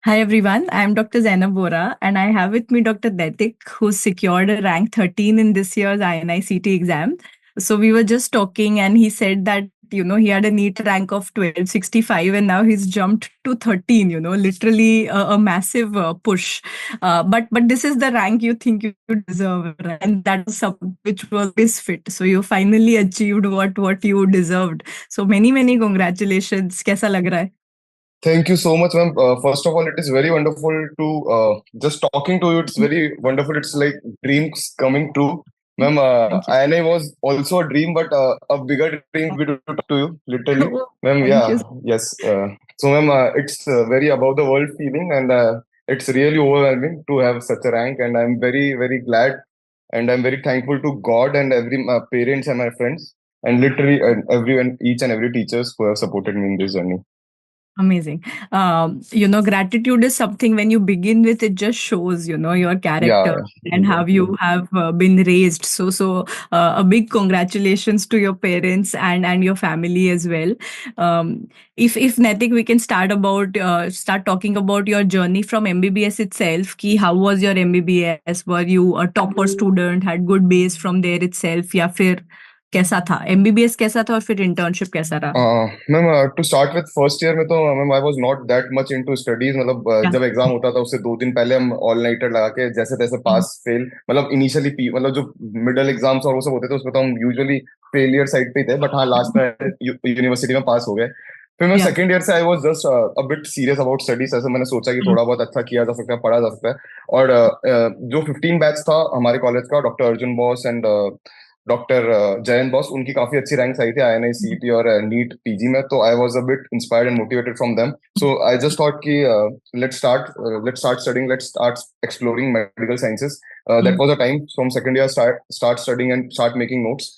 Hi everyone, I am Dr. Zainab Bora and I have with me Dr. Detik who's secured a rank 13 in this year's INICT exam. So we were just talking and he said that he had a NEET rank of 1265 and now he's jumped to 13, literally a massive push. But this is the rank you think you deserve, right? And that's something which was his fit. So you finally achieved what you deserved. So many congratulations. कैसा लग रहा है? Thank you so much, ma'am. First of all, it is very wonderful to just talking to you. It's very wonderful. It's like dreams coming true. Ma'am, Thank you. INI was also a dream, but a bigger dream to talk to you, literally. Ma'am, Thank you. yeah, yes. So, ma'am, it's very above the world feeling, and it's really overwhelming to have such a rank. And I'm very glad, and I'm very thankful to God and every parents and my friends, and literally everyone, each and every teachers who have supported me in this journey. Amazing. Gratitude is something when you begin with, it just shows, your Yeah, character and yeah. how you have been raised. So a big congratulations to your parents and your family as well. If Naitik, we can start talking about your journey from MBBS itself. Ki how was your MBBS? Were you a topper student? Had good base from there itself? या फिर कैसा था MBBS कैसा था और फिर internship कैसा रहा? Ma'am to start with first year में तो ma'am I was not that much into studies मतलब Yeah. जब एग्जाम होता था उससे 2 दिन पहले हम ऑल नाइटर लगा के जैसे तैसे Mhm. पास फेल मतलब इनिशियली मतलब जो मिडिल एग्जाम्स और वो सब होते थे उसमें तो हम यूजुअली फेलियर साइड पे ही थे बट हाँ लास्ट में यूनिवर्सिटी में पास हो गए फिर मैं Yeah. सेकंड ईयर से I was just a bit serious about studies ऐसे मैंने सोचा कि Mhm. थोड़ा बहुत अच्छा किया जा सकता है पढ़ा जा सकता है और जो 15 बैच था हमारे कॉलेज का doctor Arjun Bose and doctor Jayant Bose उनकी काफी अच्छी रैंक्स आई थी आईएनआई सीईटी और नीट पीजी में तो I was a bit inspired and motivated from them so I just thought कि let's start studying let's start exploring medical sciences that Mhm. Was a time from second year start studying and start making notes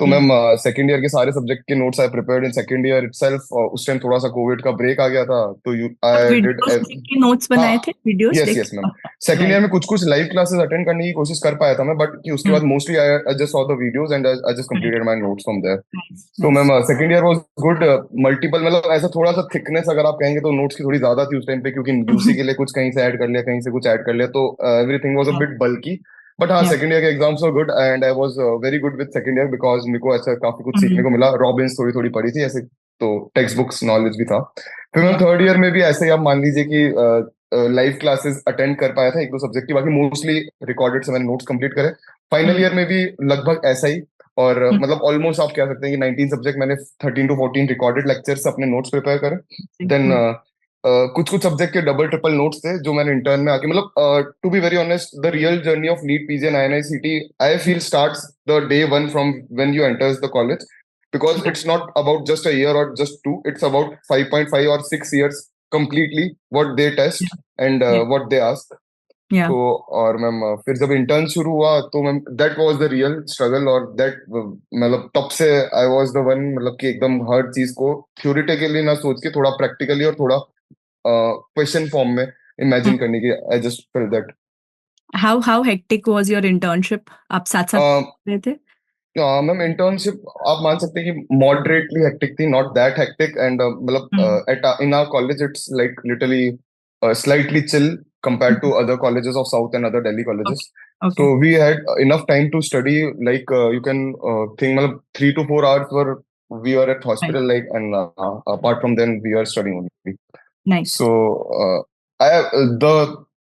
तो Yeah. Ma'am second year के सारे subject के notes I prepared in second year itself उस time थोड़ा सा Covid का break आ गया था तो यू आप आई डिड वीडियोस देख के नोट्स हाँ बनाए थे? वीडियोस यस देख यस मैम के? Second year right. में कुछ कुछ लाइव क्लासेस अटेंड करने की कोशिश कर पाया था मैं बट कि उसके हुँ, बाद mostly I just saw the videos and I just write, completed my notes from there nice, तो nice. Ma'am second year was good multiple मतलब ऐसा थोड़ा सा थिकनेस अगर आप कहेंगे तो नोट्स की थोड़ी ज्यादा थी उस टाइम पे क्योंकि यूसी के लिए कुछ कहीं से ऐड कर लिया कहीं से कुछ ऐड कर लिया तो एवरीथिंग वाज अ हाँ, बिट बल्की बट हाँ या सेकंड ईयर के exams were good and I was very good with second year because मेरे को ऐसा काफी कुछ सीखने हुँ, को मिला रॉबिन्स थोड़ी थोड़ी पढ़ी थी ऐसे तो टेक्स्ट बुक्स नॉलेज भी था फिर मैम या थर्ड ईयर में भी ऐसे ही आप मान लीजिए कि लाइव क्लासेस अटेंड कर पाया था एक दो सब्जेक्ट की बाकी मोस्टली रिकॉर्डेड से मैंने नोट्स कंप्लीट करे फाइनल हुँ, ईयर में भी लगभग ऐसा ही और हुँ, मतलब ऑलमोस्ट आप कह सकते हैं कि 19 सब्जेक्ट मैंने 13 टू 14 रिकॉर्डेड लेक्चर्स अपने नोट्स प्रिपेयर करे देन हुँ, कुछ कुछ सब्जेक्ट के डबल ट्रिपल नोट्स थे जो मैंने इंटर्न में आके मतलब to be very honest the real journey of NEET PG and INICET I feel starts the day one from when you enters the college because yeah it's not about just a year or just two it's about 5.5 or 6 years completely what they test या and या what they ask या तो और ma'am फिर जब intern शुरू हुआ तो ma'am that was the real struggle और दैट मतलब तब से आई वाज द वन मतलब कि एकदम हर चीज को थ्योरेटिकली ना सोच के थोड़ा प्रैक्टिकली और थोड़ा क्वेश्चन फॉर्म में हुँ। इमेजिन करने की I just fail that how hectic was your internship? आप साथ-साथ रहे थे? मैम इंटर्नशिप आप मान सकते हैं कि मॉडरेटली हेक्टिक थी not that hectic and um, मतलब at in our college it's like literally slightly chill compared to um, other colleges of South and other Delhi colleges. Okay, okay, So we had enough time to study. Like you can think, मतलब 3 to 4 hours were we were at right, hospital like, and apart from then we are studying only. Nice. So the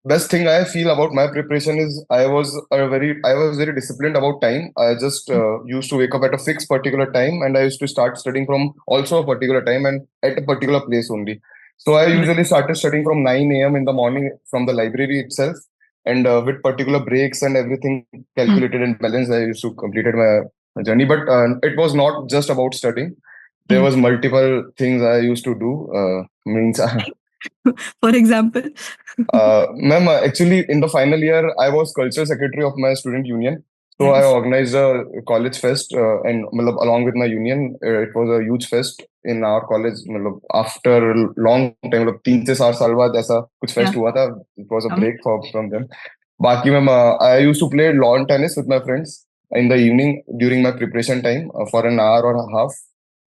best thing I feel about my preparation is I was very disciplined about time. I just used to wake up at a fixed particular time, and I used to start studying from also a particular time and at a particular place only. So I usually started studying from 9 a.m. in the morning from the library itself, and with particular breaks and everything hmm, calculated and balanced, I used to completed my journey. But it was not just about studying. There hmm, was multiple things I used to do. Means for example? Ma'am, actually, in the final year, I was cultural secretary of my student union. So I nice, organized a college fest, and matlab, along with my union, it was a huge fest in our college. Matlab, after a long time, मतलब 3 से 4 साल बाद ऐसा कुछ या fest हुआ था. It was a अमे break from them. बाकी ma'am, I used to play lawn tennis with my friends in the evening during my preparation time for an hour or a half.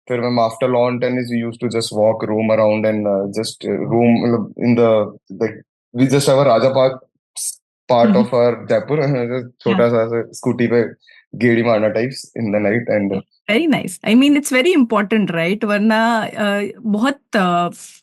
फिर ma'am after lawn tennis we used to just walk roam around and just roam मतलब in the we just have a Raja Park part Mhm. Of our Jaipur Yeah. छोटा सा scooty पे गेड़ी मारना types in the night and very nice. I mean it's very important right, वरना बहुत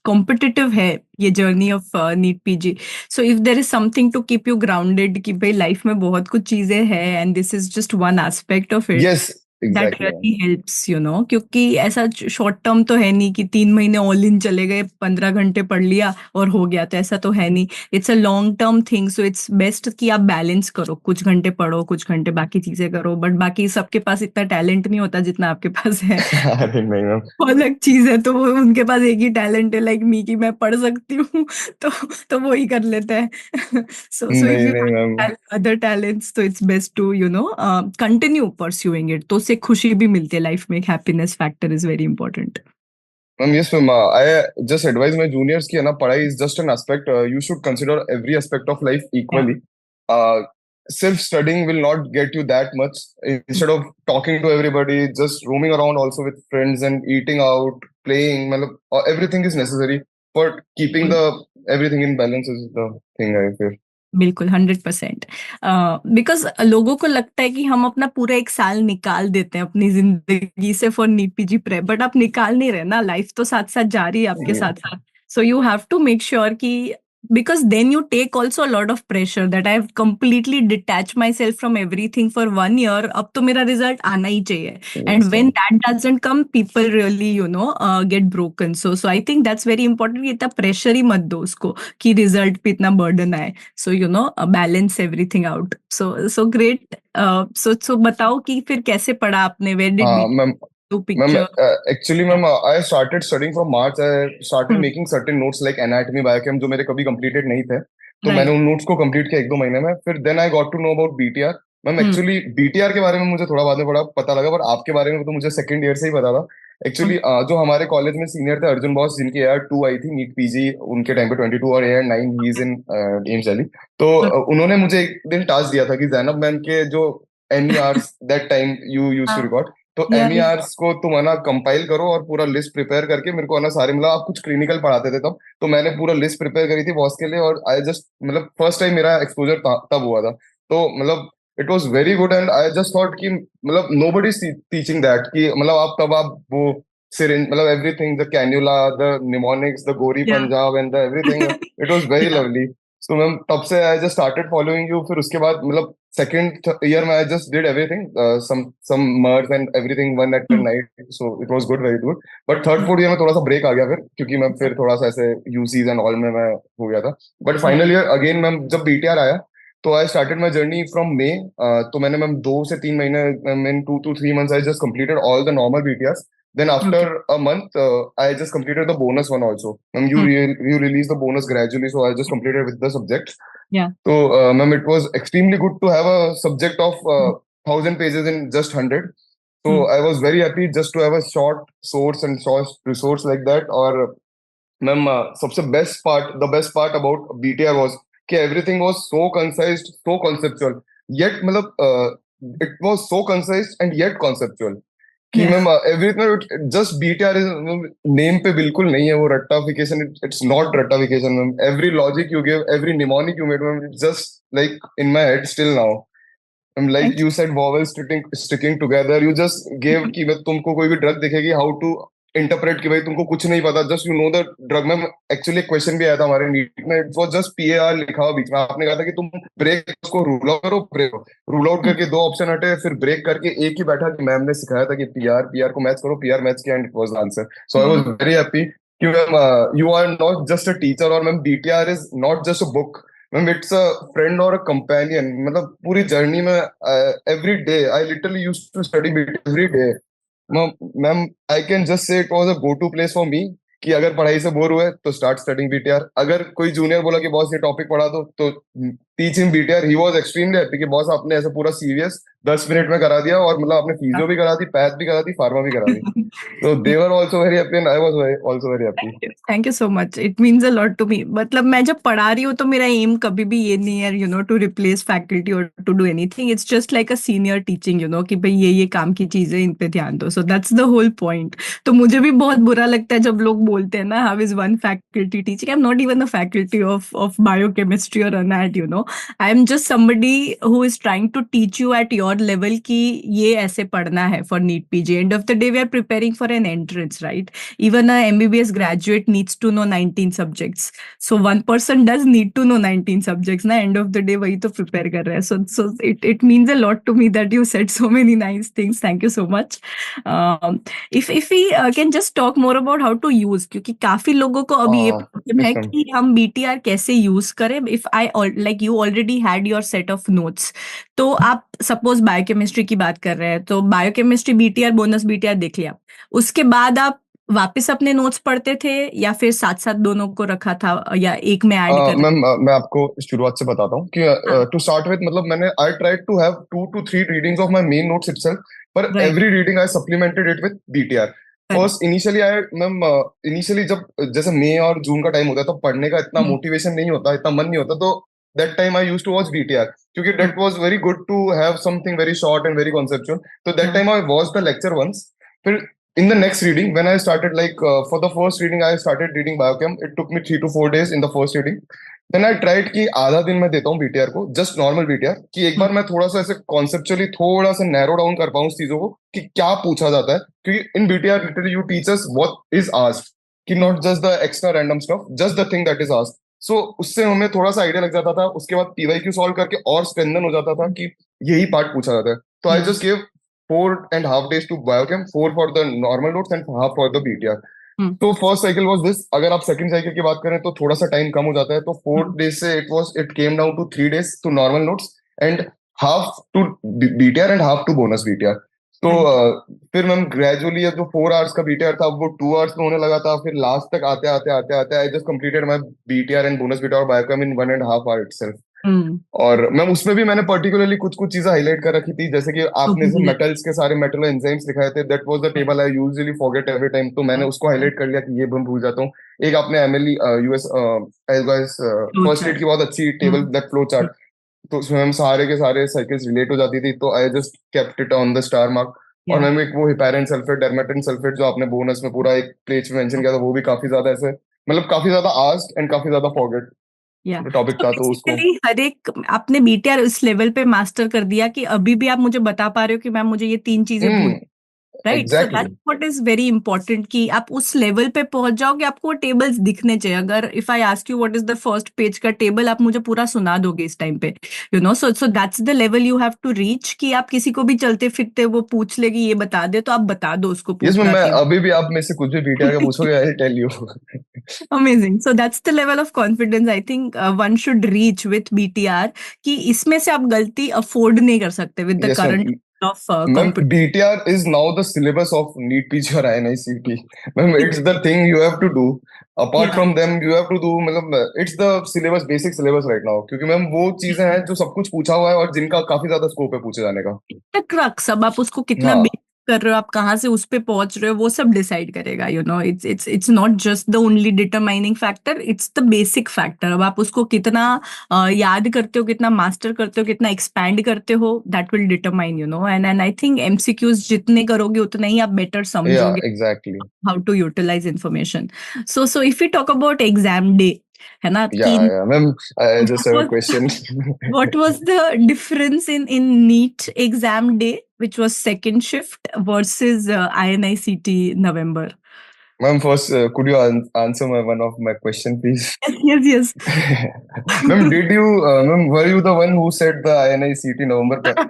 competitive है ये journey of NEET PG. So if there is something to keep you grounded कि भाई लाइफ में बहुत कुछ चीजें हैं and this is just one aspect of it, yes that exactly really helps you know. क्योंकि ऐसा शॉर्ट टर्म तो है नहीं कि 3 महीने ऑल इन चले गए, 15 घंटे पढ़ लिया और हो गया, तो ऐसा तो है नहीं। It's a long term thing, so it's best कि आप बैलेंस करो, कुछ घंटे पढ़ो, कुछ घंटे बाकी चीजें करो। बट बाकी सबके पास इतना टैलेंट नहीं होता जितना आपके पास है। अरे नहीं मैम, वो अलग चीज है, तो वो उनके पास एक ही टैलेंट है लाइक मी कि मैं पढ़ सकती हूँ। तो वो ही कर लेते हैं। सो इफ नहीं यू नहीं मैम। अदर टैलेंट्स, तो it's best to you know continue pursuing it, तो उससे खुशी भी मिलती है लाइफ में। एक happiness factor is very important. Ma'am yes ma'am, I just advise my juniors की है ना, पढ़ाई is just an aspect, you should consider every aspect of life या equally. Self studying will not get you that much. Instead of talking to everybody, just roaming around also with friends and eating out, playing, matlab, everything is necessary for keeping the everything in balance is the thing I feel. बिल्कुल 100%। Because लोगों को लगता है कि हम अपना पूरा एक साल निकाल देते हैं अपनी जिंदगी से for NEET PG prep, but आप निकाल नहीं रहे ना, लाइफ तो साथ साथ जारी है आपके Yeah. साथ साथ। So you have to make sure कि because then you take also a lot of pressure that I have completely detached myself from everything for 1 year, अब तो मेरा रिजल्ट आना ही चाहिए। Yes, and when ma'am. that doesn't come, people really get broken। so I think that's very important कि इतना pressure ही मत दो उसको कि रिजल्ट पे इतना बर्डन आए। so balance everything out। so great। so बताओ कि फिर कैसे पढ़ा आपने, where did we ma'am do ma'am picture? Actually ma'am I started studying from March, I started hmm. Making certain notes like anatomy biochem जो मेरे कभी कंप्लीटेड नहीं थे, तो मैंने राइट। उन नोट्स को कंप्लीट किया 1-2 महीने में। फिर then I got to know about BTR. Ma'am hmm. Actually BTR के बारे में मुझे थोड़ा बाद में बड़ा पता लगा, पर आपके बारे में तो मुझे सेकंड ईयर से ही पता था। एक्चुअली जो हमारे कॉलेज में सीनियर थे अर्जुन बॉस, जिनकी AR2 आई थी नीट पीजी उनके टाइम पे 22 और AR9 he is in AIIMS Delhi. तो उन्होंने मुझे एक दिन टास्क दिया था कि जैनब मैम के जो MERs that time you use to हाँ। रिकॉर्ड, तो या MERs को तुम है ना कंपाइल करो और पूरा लिस्ट प्रिपेयर करके मेरे को है ना सारे, मतलब आप कुछ क्लिनिकल पढ़ाते थे तब, तो मैंने पूरा लिस्ट प्रिपेयर करी थी बॉस के लिए। और आई जस्ट मतलब फर्स्ट टाइम मेरा एक्सपोजर तब हुआ था, तो मतलब it was very good and I just thought कि मतलब नोबडी इज टीचिंग दैट, कि मतलब आप वो सिरिंज मतलब everything, the cannula, the mnemonics, the गोरी या Punjab and the everything, it was very या लवली। सो मैम तब से I just started following you. फिर उसके बाद मतलब second year में I just did everything, some MERS and everything one at a night, so it was good, very good. But third fourth year में थोड़ा सा ब्रेक आ गया फिर, क्योंकि मैं फिर थोड़ा सा ऐसे UCs and all में मैं हो गया था। But final year again ma'am जब BTR आया, तो I started my journey from May. तो मैंने मैम 2 से 3 महीने, इन 2 to 3 months I just completed all the normal BTRs. Then after okay. a month, I just completed the bonus one also. You release the bonus gradually, so I just completed with the subject. या So, ma'am, it was extremely good to have a subject of 1,000 pages in just 100. So I was very happy just to have a short source and short resource like that. Or, ma'am, सबसे best part about BTR was कि everything was so concise, so conceptual. Yet, मतलब it was so concise and yet conceptual. कि या ma'am everything just BTR is name पे बिल्कुल नहीं है वो रट्टाफिकेशन, इट्स नॉट रट्टाफिकेशन ma'am. Every logic you give, every mnemonic you made ma'am, just like in my head still now. Like you said vowel sticking together, you just give कि मैं तुमको कोई भी ड्रग दिखेगी, हाउ टू इंटरप्रेट कि भाई तुमको कुछ नहीं पता, just you know the drug. में एक्चुअली क्वेश्चन भी आया था हमारे नीट में, इट वाज जस्ट PAR लिखा हुआ बीच में, आपने कहा था कि तुम ब्रेक उसको रूल आउट करो, ब्रेक रूल आउट करके 2 ऑप्शन हटे, फिर ब्रेक करके एक ही बैठा कि मैम ने सिखाया था कि PR को मैच करो, PR मैच किया and it was answer. So I was very happy कि ma'am you are not just a teacher, और ma'am BTR is not just a book ma'am, it's a friend और a companion. मतलब पूरी journey में every day I literally used to study every day. Ma'am I can just say it was a go to place for me, कि अगर पढ़ाई से bore हुए तो स्टार्ट स्टडिंग BTR। अगर कोई जूनियर बोला कि बॉस ये टॉपिक पढ़ा दो, तो teach him BTR. He was extremely happy कि बॉस आपने ऐसे पूरा सीरियस 10 मिनट में करा दिया और मतलब आपने फिजियो भी करा दी, पैथ भी करा दी, फार्मा भी करा दी. So they were also very happy and I was also very happy. Thank you so much, it means a lot to me. मतलब मैं जब पढ़ा रही हूँ तो मेरा एम कभी भी ये नहीं है टू रिप्लेस फैकल्टी और to do anything. It's just like a senior teaching कि भाई ये काम की चीजें इन पे ध्यान दो. So that's the whole point. तो मुझे भी बहुत बुरा लगता है जब लोग बोलते हैं ना, how is one faculty teaching. I am not even a faculty of biochemistry और anat. I am just somebody who is trying to teach you at your level कि ये ऐसे पढ़ना है for NEET PG. End of the day we are preparing for an entrance, right? Even a MBBS graduate needs to know 19 subjects. So one person does need to know 19 subjects. Na end of the day, वही तो prepare कर रहा है. So it means a lot to me that you said so many nice things. Thank you so much. If we can just talk more about how to use, क्योंकि काफी लोगों को अभी ये problem है Yes, ma'am. कि हम BTR कैसे use करें. If like you already had your set of notes, तो आप सपोज बायोकेमिस्ट्री की बात कर रहे हैं तो बायोकेमिस्ट्री BTR बोनस BTR देख लिया. उसके बाद आप वापस अपने नोट्स पढ़ते थे या फिर साथ साथ दोनों को रखा था या एक में ऐड कर? मैम मैं आपको शुरुआत से बताता हूँ कि टू स्टार्ट विद मतलब मैंने I tried to have 2 to 3 readings of my main notes itself, पर Right. Every reading I supplemented it with BTR. First initially जब जैसे मई और जून का टाइम होता है तो पढ़ने का इतना मोटिवेशन नहीं होता, इतना मन नहीं होता, तो that time I used to watch BTR क्योंकि that was very good to have something very short and very conceptual. तो that time I watch the lecture once. फिर in the next reading when I started for the first reading I started reading biochem. It took me 3 to 4 days in the first reading. Then I tried कि आधा दिन मैं देता हूँ BTR को, just normal BTR, कि एक बार मैं थोड़ा सा ऐसे कॉन्सेप्चुअली थोड़ा सा नैरो डाउन कर पाऊँ चीजों को कि क्या पूछा जाता है, क्योंकि in BTR literally you teach us what is asked, कि not just the extra random stuff, just the thing that is asked. So उससे हमें थोड़ा सा आइडिया लग जाता था. उसके बाद PYQ सॉल्व करके और स्ट्रेंथन हो जाता था कि यही पार्ट पूछा जाता है. तो I just give 4.5 days to biochem, 4 for the normal notes and half for the BTR. तो फर्स्ट साइकिल वाज दिस. अगर आप सेकंड साइकिल की बात करें तो थोड़ा सा टाइम कम हो जाता है, तो 4 days से it came down to 3 days to normal notes and half to BTR and half to bonus BTR. तो फिर मैम ग्रेजुअली जो 4 hours का BTR था वो 2 hours में होने लगा था. फिर लास्ट तक आते आते आते आते I just completed my BTR and bonus BTR और बायोकेम इन 1.5 hour itself. और मैम उसमें भी मैंने पर्टिकुलरली कुछ कुछ चीजें हाईलाइट कर रखी थी, जैसे कि आपने जो मेटल्स के सारे मेटल एंजाइम्स दिखाए थे, that was the table I usually forget every time. तो मैंने उसको हाईलाइट कर लिया कि ये मैं भूल जाता हूँ. एक आपने MLE US फर्स्ट एड की बहुत अच्छी टेबल, दैट फ्लो चार्ट, तो उसमें हम सारे के सारे साइकिल्स रिलेट हो जाती थी. तो I just kept it on the star mark. और मैम एक वो हिपैरिन सल्फेट, डर्मेटिन सल्फेट जो आपने बोनस में पूरा एक पेज में मेंशन किया था, वो भी काफी ज्यादा ऐसे मतलब काफी ज्यादा आस्क्ड एंड काफी ज्यादा फॉरगेट टॉपिक था. तो उसको हर एक आपने BTR उस लेवल पे मास्टर कर दिया कि अभी भी आप मुझे बता पा रहे हो कि मैम मुझे ये 3 चीजें भूल, right? So that's what is very important कि आप उस लेवल पे पहुंच जाओ कि आपको टेबल्स दिखने चाहिए. अगर if I ask you what is the first page का टेबल, आप मुझे पूरा सुना दोगे इस टाइम पे, so that's the level you have to reach कि आप किसी को भी चलते फिरते वो पूछ ले कि ये बता दे, तो आप बता दो उसको. मैं अभी भी आप में से कुछ भी BTR का पूछोगे, I will tell you. Amazing. So that's the level of confidence I think one should reach with BTR कि इसमें से आप गलती अफोर्ड नहीं कर सकते with the current of competition. BTR is now the syllabus of NEET PG or INICT. Ma'am, it's the thing you have to do. Apart from them, you have to do मतलब it's the syllabus, basic syllabus right now. क्योंकि ma'am वो चीजें हैं जो सब कुछ पूछा हुआ है और जिनका काफी ज्यादा स्कोप है पूछे जाने का. क्रक्स, अब आप उसको कितना कर रहे हो, आप कहाँ से उस पे पहुंच रहे हो, वो सब डिसाइड करेगा. It's not just the only determining factor, it's the basic factor. अब आप उसको कितना याद करते हो, कितना मास्टर करते हो, कितना एक्सपैंड करते हो, that will determine and I think MCQs जितने करोगे उतना ही आप बेटर समझोगे exactly how to utilize information. So if you talk about exam day, है ना? Ma'am, I just have a question. What was the difference in NEET exam day, which was second shift, versus INICT November? Ma'am, first, could you answer one of my question, please? Yes. Ma'am, ma'am, were you the one who said the INICT November paper?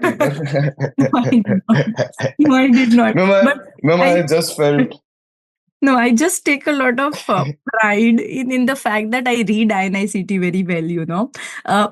No, I did not. Ma'am, I just felt. No, I just take a lot of pride in the fact that I read INICT very well,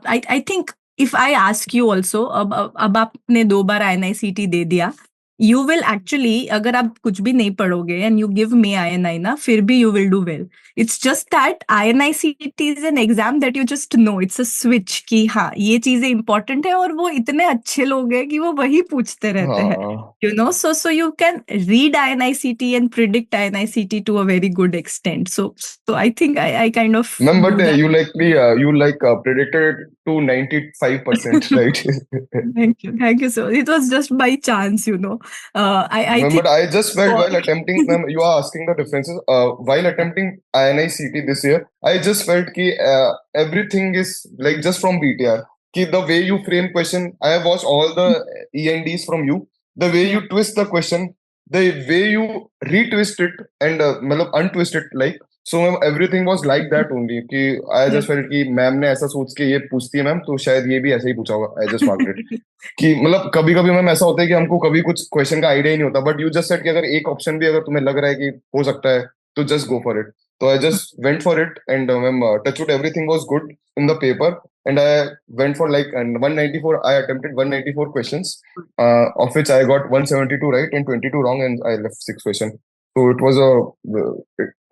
I think if I ask you also, अब आपने 2 बार INICT दे दिया, you will actually, अगर आप कुछ भी नहीं पढ़ोगे and you give me INI ना, फिर भी you will do well. It's just that INI CT is an exam that you just know. It's a switch कि हाँ ये चीजें important है और वो इतने अच्छे लोग हैं कि वो वही पूछते रहते हैं. हाँ You know, so you can read INI-CT and predict INI-CT to a very good extent. So I think I kind of ma'am, but do that. you predicted to 95%, right? Thank you. So it was just by chance, you know. I Ma'am, think but I just felt for while attempting, ma'am, you are asking the differences. While attempting INI CT this year, I just felt ki everything is like just from BTR. Ki the way you frame question, I have watched all the ENDs from you. The way yeah, you twist the question, the way you retwist it and मतलब untwist it, like so ma'am, everything was like that only. कि I yeah. just felt कि ma'am ने ऐसा सोच के ये पूछती है मैम, तो शायद ये भी ऐसे ही पूछा होगा. I just marked it. कि मतलब कभी कभी मैम ऐसा होता है कि हमको कभी कुछ क्वेश्चन का आइडिया ही नहीं होता, बट यू जस्ट सेड कि अगर एक ऑप्शन भी अगर तुम्हें लग रहा है कि हो सकता है, तो जस्ट गो फॉर इट. तो I just went for it and ma'am touchwood everything was good in the paper and I went for like 194. I attempted 194 questions, of which I got 172 right and 22 wrong, and I left 6 questions. So it was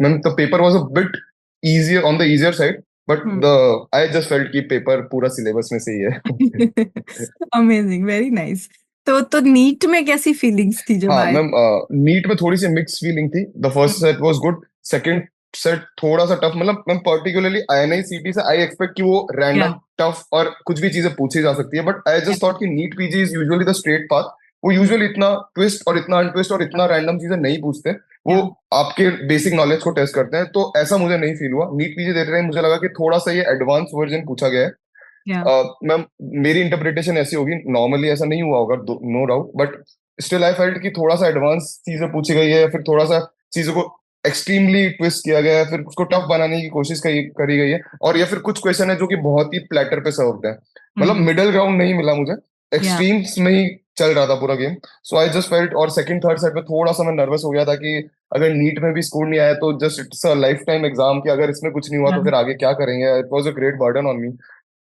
ma'am, the paper was a bit easier on the easier side, but Hmm. I just felt कि paper पूरा syllabus में से ही है. Amazing, very nice. तो NEET में कैसी feelings थी जब हाँ आए? मैम, नीट में थोड़ी सी मिक्स फीलिंग थी. The first hmm, set was good. Second set थोड़ा सा टफ, मतलब मैम पर्टिकुलरली आईएनआई सीटी से आई एक्सपेक्ट कि वो या रैंडम टफ और कुछ भी चीजें पूछी जा सकती है, but I yeah just thought कि NEET PG is usually the straight path. वो यूजुअली इतना ट्विस्ट और इतना अनट्विस्ट और इतना रैंडम चीजें नहीं पूछते. वो या आपके बेसिक नॉलेज को टेस्ट करते हैं, तो ऐसा मुझे नहीं फील हुआ. नीट पीजी देते रहे, मुझे लगा कि थोड़ा सा ये एडवांस वर्जन पूछा गया है. या मैम मेरी इंटरप्रिटेशन ऐसी होगी, नॉर्मली ऐसा नहीं हुआ होगा, no doubt, but still I felt कि थोड़ा सा एडवांस चीजें पूछी गई है, फिर थोड़ा सा चीजों को एक्सट्रीमली ट्विस्ट किया गया है, फिर उसको टफ बनाने की कोशिश करी गई है, और या फिर कुछ क्वेश्चन है जो कि बहुत ही प्लेटर पे सर्व्ड है. मतलब मिडिल ग्राउंड नहीं मिला मुझे, या एक्सट्रीम्स में ही चल रहा था पूरा game. So I just felt, और सेकंड थर्ड सेट में थोड़ा सा मैं नर्वस हो गया था कि अगर नीट में भी स्कोर नहीं आया तो just it's a life time exam, कि अगर इसमें कुछ नहीं हुआ तो फिर आगे क्या करेंगे. It was a great burden on me.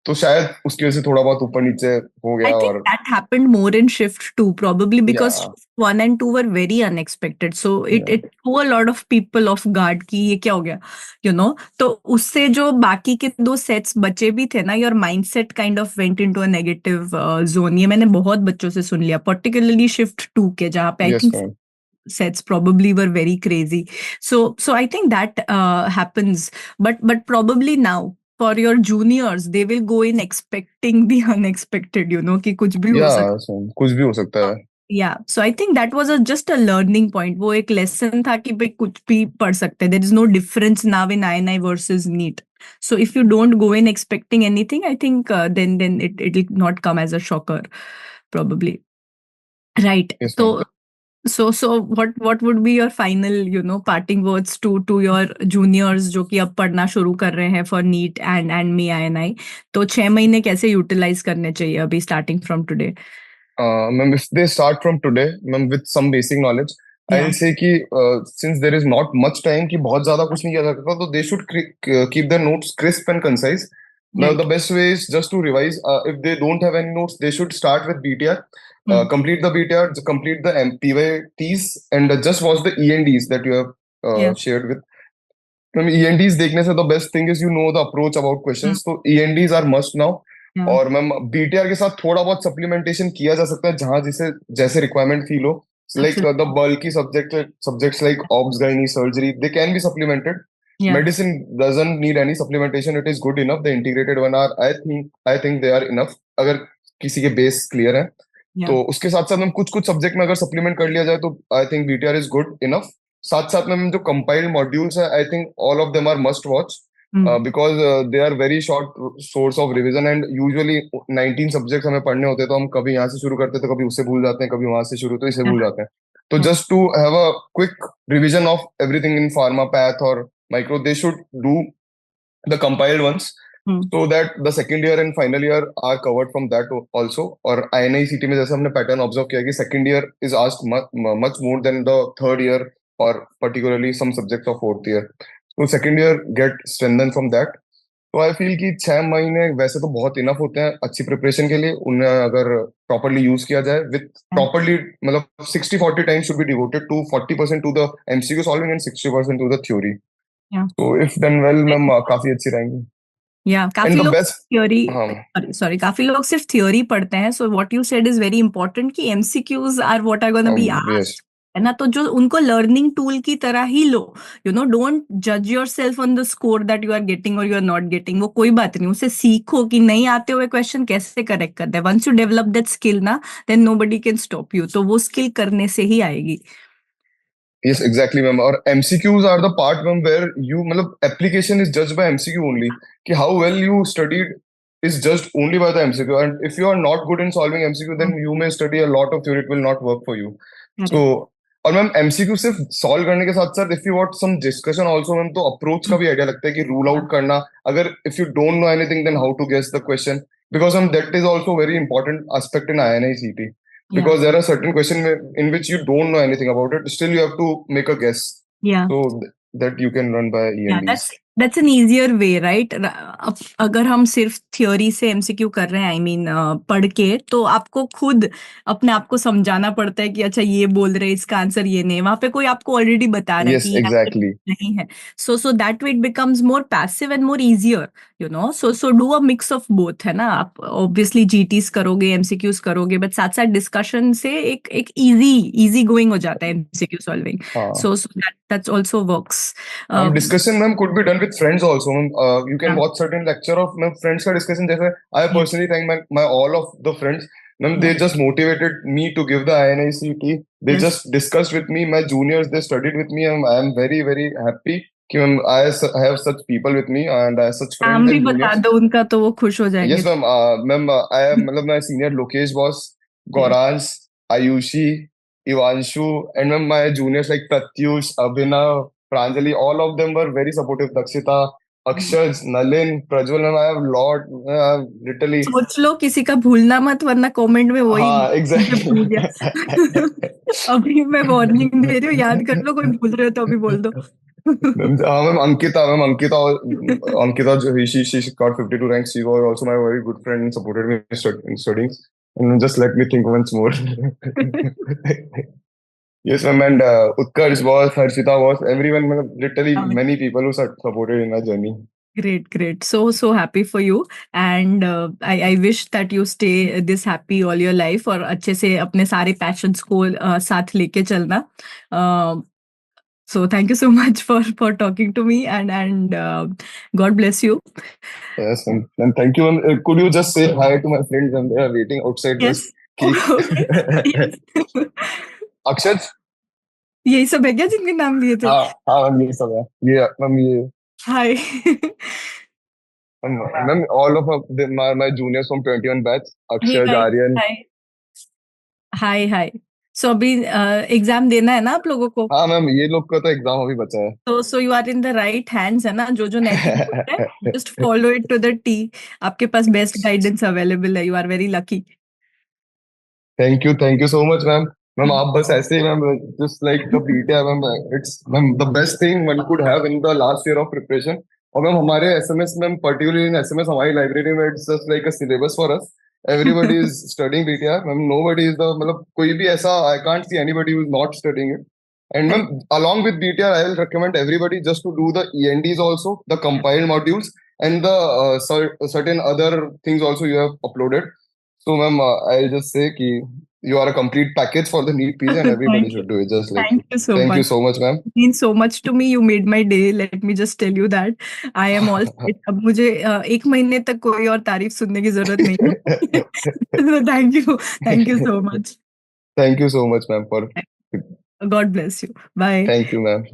तो शायद उसकी वजह से थोड़ा बहुत ऊपर नीचे हो I गया. think और that happened more in shift two, probably या because shift one and two were very unexpected. So it threw a lot of people off guard कि ये क्या हो गया, you know. तो उससे जो बाकी के दो sets बचे भी थे ना, your mindset kind of went into a negative zone. ये मैंने बहुत बच्चों से सुन लिया, particularly shift two के, जहाँ पे I yes think ma'am. sets probably were very crazy. So I think that happens, but probably now for your juniors they will go in expecting the unexpected, you know, कि कुछ भी हो या सकता कुछ भी हो सकता है. है. Yeah, so I think that was just a learning point. वो एक lesson था कि भाई कुछ भी पढ़ सकते हैं. There is no difference now in INI versus NEET. So if you don't go in expecting anything, I think then it will not come as a shocker, probably. Right. Yes ma'am. So what would be your final, you know, parting words to your juniors जो कि अब पढ़ना शुरू कर रहे हैं for NEET and MEINI? तो 6 महीने कैसे utilize करने चाहिए अभी starting from today? Ma'am, if they start from today, ma'am, with some basic knowledge, Yeah. I'll say कि since there is not much time कि बहुत ज्यादा कुछ नहीं किया जा सकता, तो they should keep their notes crisp and concise. Now, Right. the best way is just to revise. If they don't have any notes, they should start with BTR. Complete the BTR, complete the PYTs, and just watch the ENDs that you have Yeah. shared with. Ma'am ENDs देखने से the best thing is you know the approach about questions, तो ENDs are must now. Yeah. और ma'am BTR के साथ थोड़ा बहुत supplementation किया जा सकता है जहां जिसे जैसे रिक्वायरमेंट फील हो. Like the bulky subjects like obs, gynae, surgery, they can be supplemented. Yeah. Medicine doesn't need any supplementation, it is good enough. The integrated one are, I think they are enough अगर किसी के base clear है. Yeah. तो उसके साथ साथ हम कुछ कुछ सब्जेक्ट में अगर सप्लीमेंट कर लिया जाए तो I think BTR is good enough. साथ साथ में जो कंपाइल्ड मॉड्यूल्स है, I think all of them are must watch, because they are very short source of revision. And usually 19 subject हमें पढ़ने होते हैं, तो हम कभी यहाँ से शुरू करते हैं तो कभी उससे भूल जाते हैं, कभी वहां से शुरू तो इसे भूल जाते हैं. तो just to have a quick revision of everything in pharma, path और micro, they should do the compiled ones, so that the second year and final year are covered from that also. और INI-CT में जैसे हमने pattern observe किया कि second year is asked much more than the third year or particularly some subjects of fourth year. So second year get strengthened from that. तो I feel कि 6 महीने वैसे तो बहुत इनफ होते हैं अच्छी प्रिपरेशन के लिए. उन्हें अगर properly use किया जाए with properly मतलब 60-40 time should be devoted to 40% to the MCQ solving and 60% to the theory. Yeah. So if done well, ma'am काफी अच्छी रहेंगी. Yeah, काफी And the लोग best, theory, हाँ, sorry, काफी लोग सिर्फ theory पढ़ते हैं. So what you said is very important कि MCQs are what are going to be asked. yes. है ना, तो जो उनको लर्निंग टूल की तरह ही लो. डोंट जज yourself on the score that you are getting और यू आर नॉट गेटिंग. वो कोई बात नहीं, उसे सीखो कि नहीं आते हुए क्वेश्चन कैसे करेक्ट करते हैं. Once you develop that skill ना, then nobody can stop you. तो वो स्किल करने से ही आएगी. Yes, exactly, ma'am. Or MCQs are the part, ma'am, where you, मतलब application is judged by MCQ only. कि how well you studied is judged only by the MCQ. And if you are not good in solving MCQ, then you may study a lot of theory. It will not work for you. So, और ma'am MCQ सिर्फ solve करने के साथ साथ if you want some discussion also, ma'am, तो approach का भी idea लगता है कि रूल आउट करना. अगर if you don't know anything, then how to guess the question. Because that is also very important aspect in INI-CT. Because there are certain questions in which you don't know anything about it, still you have to make a guess. Yeah. So that you can run by ENDs. Yeah, that's an easier way, right? अब अगर हम सिर्फ theory से MCQ कर रहे हैं, I mean, पढ़ के, तो आपको खुद अपने आप को समझाना पड़ता है कि अच्छा ये बोल रहे, इसका आंसर ये नहीं. वहां पे कोई आपको ऑलरेडी बता रहा है Yes, कि exactly. नहीं है. So that way it becomes more passive and more easier, so do a mix of both, है ना. आप obviously GTs करोगे, MCQs करोगे, but साथ साथ डिस्कशन से एक easy going हो जाता है MCQ solving. So that's also works. Discussion, ma'am, could be done with friends also. You can watch certain lecture of friends का discussion. जैसे I personally thank my all of the friends. Ma'am, they just motivated me to give the INI-CT. They just discussed with me. My juniors, they studied with me, and I am very, very happy कि ma'am, I have such people with me and I have such friends. नाम भी बता दो उनका तो वो खुश हो जाएंगे. Yes, ma'am. Ma'am, I am मतलब my senior Lokesh boss, Gauransh, Ayushi, Ivanshu, and ma'am, my juniors like Pratyush, Abhinav, Pranjali, all of them were very supportive. Dakshita, Akshaj, Nalin, Prajwal, ma'am, I have lot, literally. सोच लो किसी का भूलना मत, वरना comment में वही. हाँ, exactly. अभी मैं वार्निंग दे रही हूँ, याद कर लो, कोई भूल रहे हो तो अभी बोल दो. Ma'am, Ankita, she got 52 ranks. She was also my very good friend and supported me in studying. And just let me think once more. Yes, ma'am, and Utkarsh was, Harshita was, everyone, literally many people who supported in my journey. Great. So happy for you, and I wish that you stay this happy all your life और अच्छे से अपने सारे passions को साथ लेके चलना. So thank you so much for talking to me, and God bless you. Yes, and thank you. And could you just say hi to my friends and they are waiting outside? Yes. Yes. अक्षत, यही सब है क्या जिनके नाम लिए थे? हाँ ma'am, यही सब है. ये मैम, ये hi. Ma'am, all of my juniors from 21 batch, Akshay, Aryan. Hi. So अभी एग्जाम देना है ना आप लोगों को? हाँ मैम, ये लोग का तो एग्जाम अभी बचा है. So you are in the right hands, है ना. जो नैतिक होता है, just follow it to the T. आपके पास best guidance available है. You are very lucky. Thank you so much, ma'am. Ma'am, आप बस ऐसे ही ma'am, just like the PTI, ma'am, it's ma'am the best thing one could have in the last year of preparation. और ma'am हमारे SMS में, particularly in SMS, हमारी library में, it's just like a syllabus for us. Everybody is studying PTI. Ma'am, nobody is the, मतलब कोई भी ऐसा, I can't see anybody who is not studying it. And ma'am, along with BTR, I will recommend everybody just to do the ENDs also, the compiled modules, and the certain other things also you have uploaded. So ma'am, I'll just say कि you are a complete package for the NEET PG and everybody should do it. Just like thank you so much, ma'am. It means so much to me. You made my day. Let me just tell you that I am all set. अब मुझे एक महीने तक कोई और तारीफ सुनने की जरूरत नहीं है. So thank you so much. Thank you so much, ma'am. For God bless you. Bye. Thank you, ma'am.